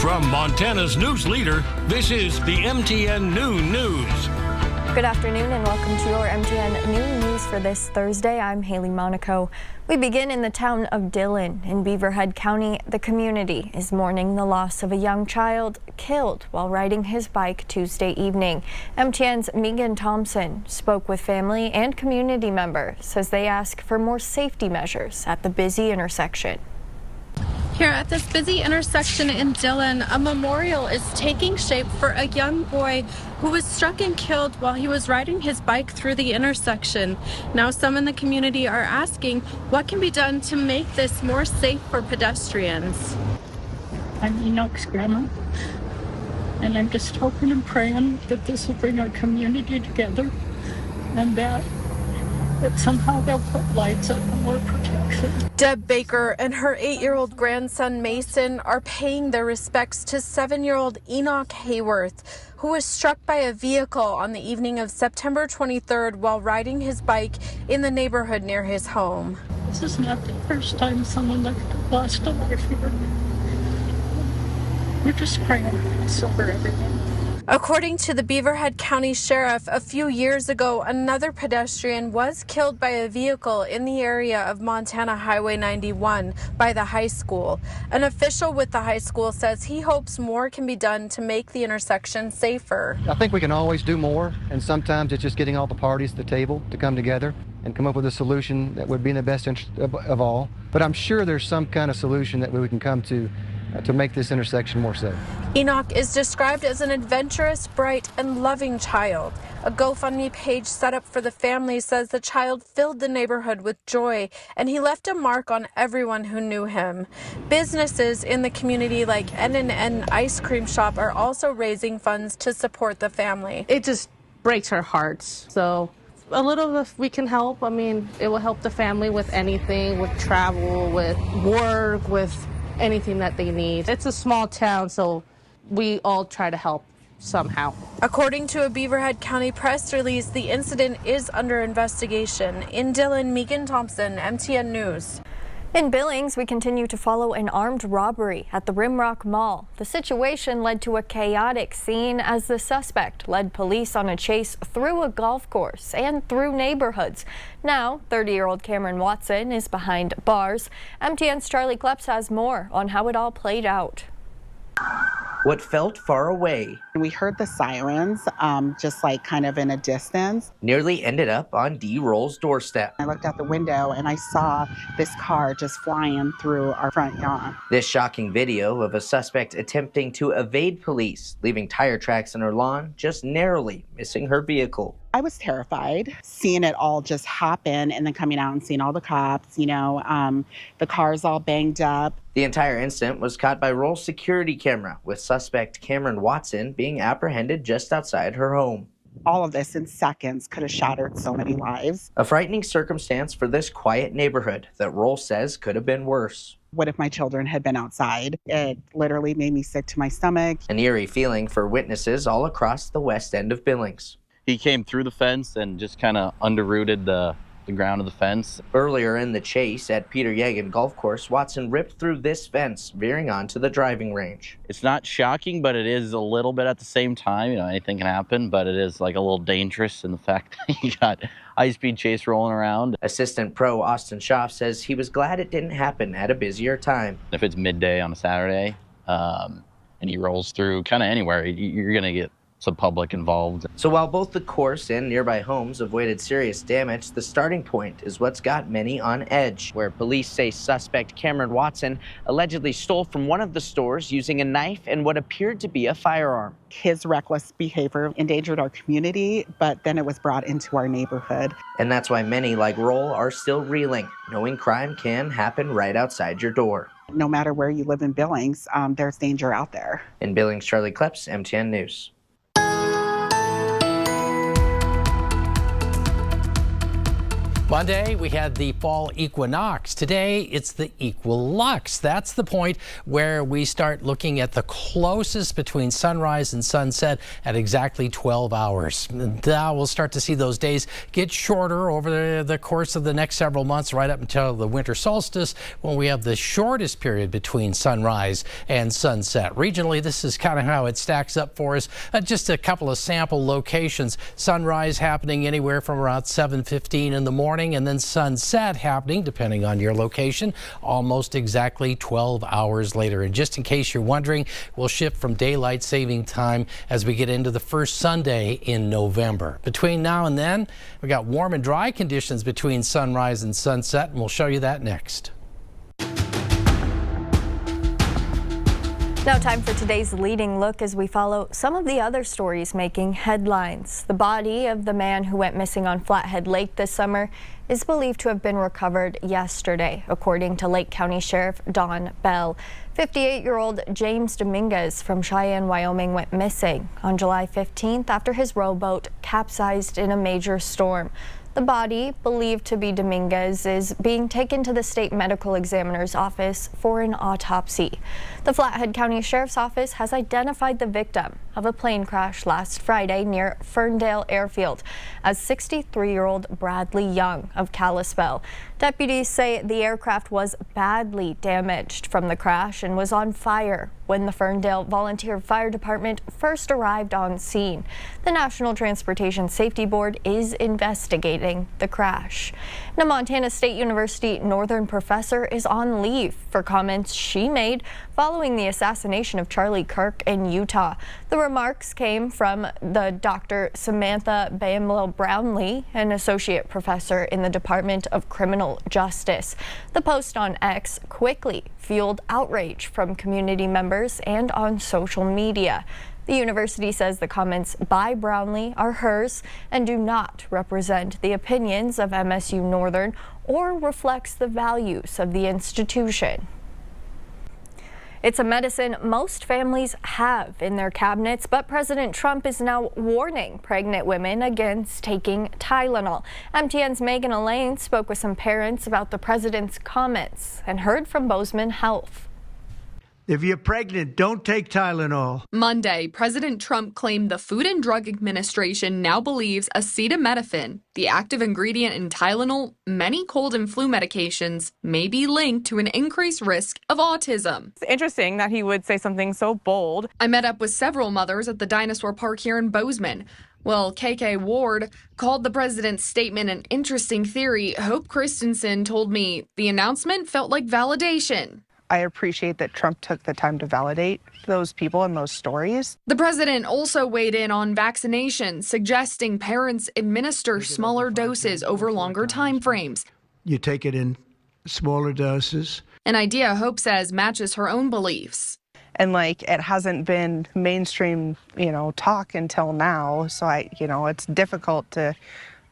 From Montana's news leader, this is the MTN Noon News. Good afternoon and welcome to your MTN Noon News for this Thursday. I'm Hailey, Monaco. We begin in the town of Dillon in Beaverhead County. The community is mourning the loss of a young child killed while riding his bike Tuesday evening. MTN's Megan Thompson spoke with family and community members as they ask for more safety measures at the busy intersection. Here at this busy intersection in Dillon, a memorial is taking shape for a young boy who was struck and killed while he was riding his bike through the intersection. Now some in the community are asking what can be done to make this more safe for pedestrians. I'm Enoch's grandma, and I'm just hoping and praying that this will bring our community together and that somehow they'll put lights up and more protection. Deb Baker and her 8-year-old grandson Mason are paying their respects to 7-year-old Enoch Hayworth, who was struck by a vehicle on the evening of September 23rd while riding his bike in the neighborhood near his home. This is not the first time someone lost a life here. We're just praying for everyone. According to the Beaverhead County Sheriff, a few years ago, another pedestrian was killed by a vehicle in the area of Montana Highway 91 by the high school. An official with the high school says he hopes more can be done to make the intersection safer. I think we can always do more, and sometimes it's just getting all the parties at the table to come together and come up with a solution that would be in the best interest of all. But I'm sure there's some kind of solution that we can come to make this intersection more safe. Enoch is described as an adventurous, bright, and loving child. A GoFundMe page set up for the family says the child filled the neighborhood with joy, and he left a mark on everyone who knew him. Businesses in the community like N&N Ice Cream Shop are also raising funds to support the family. It just breaks our hearts. So a little if we can help, I mean, it will help the family with anything, with travel, with work, with anything that they need. It's a small town, so we all try to help somehow. According to a Beaverhead County press release, the incident is under investigation. In Dillon, Megan Thompson, MTN News. In Billings, we continue to follow an armed robbery at the Rimrock Mall. The situation led to a chaotic scene as the suspect led police on a chase through a golf course and through neighborhoods. Now, 30-year-old Cameron Watson is behind bars. MTN's Charlie Kleps has more on how it all played out. What felt far away. We heard the sirens, just like kind of in a distance. Nearly ended up on D. Roll's doorstep. I looked out the window and I saw this car just flying through our front yard. This shocking video of a suspect attempting to evade police, leaving tire tracks in her lawn, just narrowly missing her vehicle. I was terrified seeing it all just happen and then coming out and seeing all the cops, the cars all banged up. The entire incident was caught by Roll's security camera, with suspect Cameron Watson being apprehended just outside her home. All of this in seconds could have shattered so many lives. A frightening circumstance for this quiet neighborhood that Roll says could have been worse. What if my children had been outside? It literally made me sick to my stomach. An eerie feeling for witnesses all across the west end of Billings. He came through the fence and just kind of underrooted the ground of the fence. Earlier in the chase at Peter Yagan Golf Course, Watson ripped through this fence, veering onto the driving range. It's not shocking, but it is a little bit at the same time. Anything can happen, but it is like a little dangerous in the fact that you got high-speed chase rolling around. Assistant pro Austin Schaff says he was glad it didn't happen at a busier time. If it's midday on a Saturday and he rolls through kind of anywhere, you're going to get some public involved. So while both the course and nearby homes avoided serious damage, the starting point is what's got many on edge, where police say suspect Cameron Watson allegedly stole from one of the stores using a knife and what appeared to be a firearm. His reckless behavior endangered our community, but then it was brought into our neighborhood. And that's why many like Roll are still reeling, knowing crime can happen right outside your door. No matter where you live in Billings, there's danger out there. In Billings, Charlie Kleps, MTN News. Monday, we had the fall equinox. Today, it's the Equilux. That's the point where we start looking at the closest between sunrise and sunset at exactly 12 hours. Now we'll start to see those days get shorter over the course of the next several months, right up until the winter solstice, when we have the shortest period between sunrise and sunset. Regionally, this is kind of how it stacks up for us. Just a couple of sample locations. Sunrise happening anywhere from around 7:15 in the morning, and then sunset happening, depending on your location, almost exactly 12 hours later. And just in case you're wondering, we'll shift from daylight saving time as we get into the first Sunday in November. Between now and then, we got warm and dry conditions between sunrise and sunset, and we'll show you that next. Now time for today's leading look as we follow some of the other stories making headlines. The body of the man who went missing on Flathead Lake this summer is believed to have been recovered yesterday, according to Lake County Sheriff Don Bell. 58-year-old James Dominguez from Cheyenne, Wyoming went missing on July 15th after his rowboat capsized in a major storm. The body, believed to be Dominguez, is being taken to the state medical examiner's office for an autopsy. The Flathead County Sheriff's Office has identified the victim of a plane crash last Friday near Ferndale Airfield as 63-year-old Bradley Young of Kalispell. Deputies say the aircraft was badly damaged from the crash and was on fire when the Ferndale Volunteer Fire Department first arrived on scene. The National Transportation Safety Board is investigating the crash. And a Montana State University Northern professor is on leave for comments she made following the assassination of Charlie Kirk in Utah. The remarks came from the Dr. Samantha Bamwell Brownlee, an associate professor in the Department of Criminal Justice. The post on X quickly fueled outrage from community members and on social media. The university says the comments by Brownlee are hers and do not represent the opinions of MSU Northern or reflects the values of the institution. It's a medicine most families have in their cabinets, but President Trump is now warning pregnant women against taking Tylenol. MTN's Megan Elaine spoke with some parents about the president's comments and heard from Bozeman Health. If you're pregnant, don't take Tylenol. Monday, President Trump claimed the Food and Drug Administration now believes acetaminophen, the active ingredient in Tylenol, many cold and flu medications, may be linked to an increased risk of autism. It's interesting that he would say something so bold. I met up with several mothers at the dinosaur park here in Bozeman. Well, KK Ward called the president's statement an interesting theory. Hope Christensen told me the announcement felt like validation. I appreciate that Trump took the time to validate those people and those stories. The president also weighed in on vaccinations, suggesting parents administer smaller doses over longer time frames. You take it in smaller doses. An idea Hope says matches her own beliefs. And it hasn't been mainstream, talk until now. So it's difficult to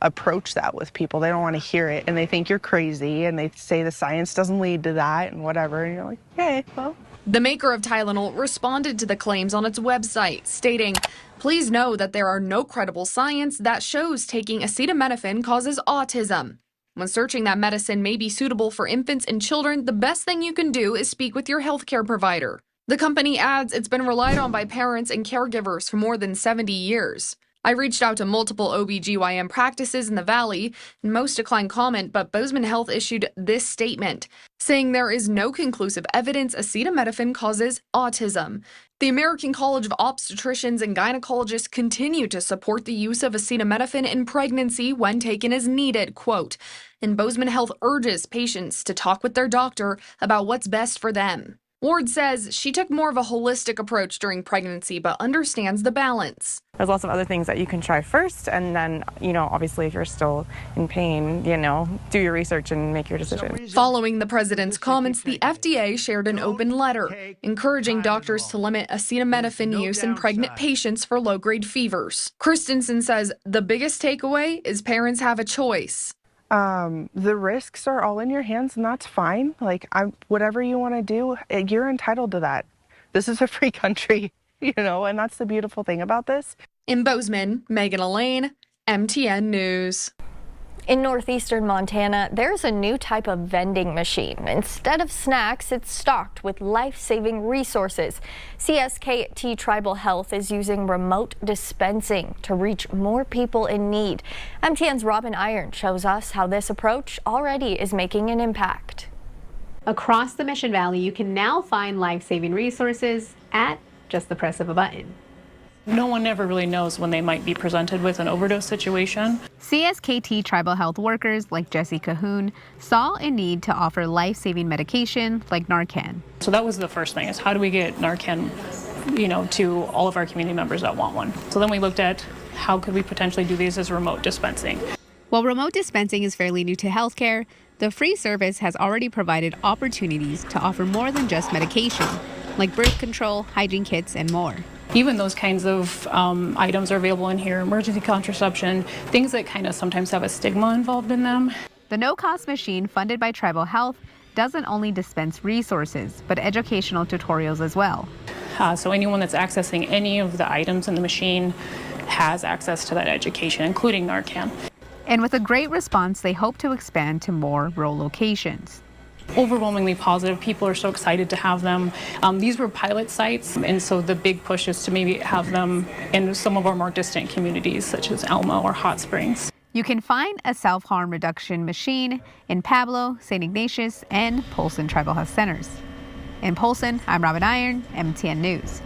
approach that with people. They don't want to hear it and they think you're crazy and they say the science doesn't lead to that and whatever. And you're like, okay, well. The maker of Tylenol responded to the claims on its website, stating, "Please know that there are no credible science that shows taking acetaminophen causes autism. When searching that medicine may be suitable for infants and children, the best thing you can do is speak with your healthcare provider." The company adds it's been relied on by parents and caregivers for more than 70 years. I reached out to multiple OBGYN practices in the Valley, and most declined comment, but Bozeman Health issued this statement, saying there is no conclusive evidence acetaminophen causes autism. The American College of Obstetricians and Gynecologists continue to support the use of acetaminophen in pregnancy when taken as needed, quote, and Bozeman Health urges patients to talk with their doctor about what's best for them. Ward says she took more of a holistic approach during pregnancy, but understands the balance. There's lots of other things that you can try first, and then, obviously if you're still in pain, do your research and make your decision. Following the president's comments, the FDA shared an open letter encouraging doctors to limit acetaminophen use in pregnant patients for low-grade fevers. Christensen says the biggest takeaway is parents have a choice. The risks are all in your hands, and that's fine. Whatever you want to do, you're entitled to that. This is a free country, and that's the beautiful thing about this. In Bozeman, Megan Elaine, MTN News. In northeastern Montana, there's a new type of vending machine. Instead of snacks, it's stocked with life-saving resources. CSKT Tribal Health is using remote dispensing to reach more people in need. MTN's Robin Iron shows us how this approach already is making an impact. Across the Mission Valley, you can now find life-saving resources at just the press of a button. No one ever really knows when they might be presented with an overdose situation. CSKT Tribal Health workers like Jesse Cahoon saw a need to offer life-saving medication like Narcan. So that was the first thing, is how do we get Narcan, to all of our community members that want one. So then we looked at how could we potentially do these as remote dispensing. While remote dispensing is fairly new to healthcare, the free service has already provided opportunities to offer more than just medication, like birth control, hygiene kits, and more. Even those kinds of items are available in here, emergency contraception, things that kind of sometimes have a stigma involved in them. The no-cost machine funded by Tribal Health doesn't only dispense resources, but educational tutorials as well. So anyone that's accessing any of the items in the machine has access to that education, including Narcan. And with a great response, they hope to expand to more rural locations. Overwhelmingly positive. People are so excited to have them. These were pilot sites, and so the big push is to maybe have them in some of our more distant communities, such as Elmo or Hot Springs. You can find a self-harm reduction machine in Pablo, St. Ignatius, and Polson Tribal Health Centers. In Polson, I'm Robin Iron, MTN News.